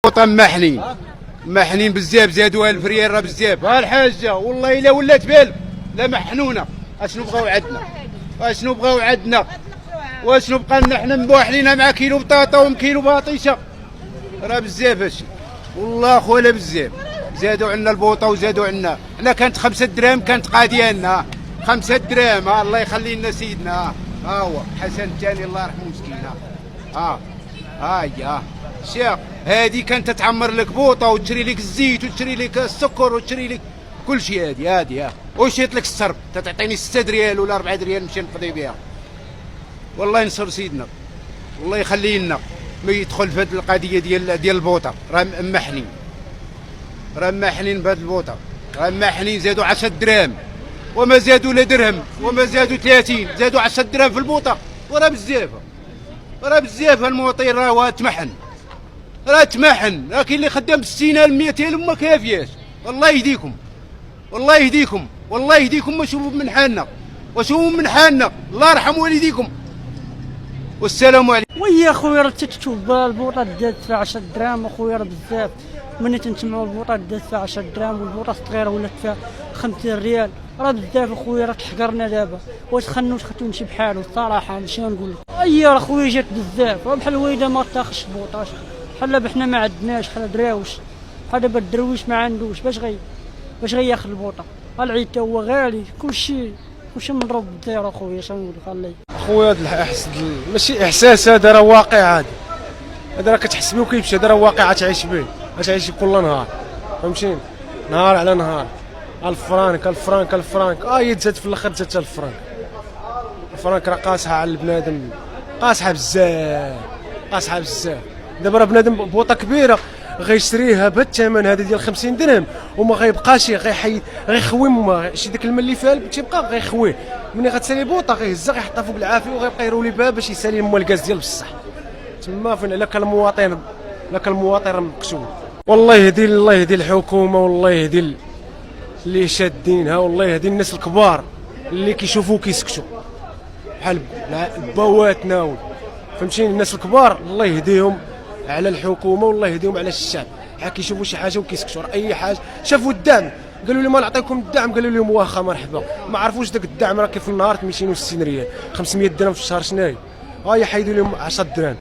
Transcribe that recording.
محنين محنين بزاف، زادوها 1000 ريال راه بزاف. ها الحاجه والله الا ولات ب1000 لا محنونه. اشنو بغاو عندنا؟ اشنو بغاو عندنا؟ واش نبقى حنا مبوحلين مع كيلو بطاطا وكيلو باطيشه؟ راه بزاف هادشي والله خويا بزاف. زادوا عندنا البوطه وزادوا عندنا، حنا كانت 5 دراهم كانت قاديالنا 5 دراهم. الله يخلي لنا سيدنا. ها هو حسن الثاني الله يرحمه مسكين. ها هي شيخ هادي كانت تعمر لك بوطه وتشري لك الزيت وتشري لك السكر وتشري لك كل شيء. هادي وشيت لك الصرف تعطيني 6 ريال ولا 4 ريال نمشي نقضي بها. والله ينصر سيدنا والله يخلي لنا ما يدخل في هذه القضيه ديال البوطه. راه محنين، راه محنين بهذه البوطه، راه محنين. زادوا 10 دراهم وما زادوا لا درهم وما زادوا 30، زادوا 10 دراهم في البوطه. وراه بزاف، راه بزاف. المواطن راه تمحن، راه تمحن. راه كاين اللي خدام ب 60,000 100,000 وما كافياش. الله يهديكم والله يهديكم والله يهديكم. وشوفوا من حالنا وشوفوا من حالنا. الله يرحم والديكم والسلام عليكم. ويا خويا راه تشوف البوطه دات فيها 10 دراهم اخويا راه بزاف. ملي تنسمعوا البوطه دات فيها 10 دراهم والبوطه الصغيره ولات فيها 50 ريال راه بزاف اخويا. راه تحقرنا دابا واش خلوش يمشي بحاله الصراحه. شنو نقول لك ايا راه خويا جات بزاف بحال الوالده ما تاخذش البوطه. بحال حنا ما عندناش بحال دراوش بحال دابا الدرويش ما عندوش باش غياخذ البوطه. العيد تا هو غالي كلشي مضروب بالدار اخويا. شنو نقول لك الله خويا ماشي احساس، هذا راه واقع. هذا راه كتحس به وكيمشي. هذا راه واقع تعيش به، تعيش كل نهار فهمتيني، نهار على نهار. الفرانك الفرانك الفرانك هي تزاد في الاخر تزاد الفرانك. الفرانك راه قاصحه على البنادم، قاصحه بزاف قاصحه بزاف. دابا راه بنادم بوطه كبيره غيشريها بالثمن هذا ديال 50 درهم وما غيبقاش غيخوي شي داك الماء اللي فيها تيبقى غيخويه. ملي غتسالي بوطه غيهزها غيحطها فوق العافيه وغيبقى يرولي بها باش يسالي الماء الكاز ديال بصح. تما فين لا كان المواطن راه مقشول. والله يهدي الحكومه والله يهدي اللي شادينها والله يهدي الناس الكبار اللي كيشوفوا كيسكتوا بحال بواتنا فهمتيني. الناس الكبار الله يهديهم على الحكومه والله يهديهم على الشعب. حا كيشوفوا شي حاجه وكيسكتوا. اي حاجه شافوا الدعم قالوا لي ما نعطيكم الدعم، قالوا لهم واخا مرحبا. ما عرفوش داك الدعم راه كيف النهار 260 ريال 500 درهم في الشهر. شناهي هاي حيدوا لهم 10 دراهم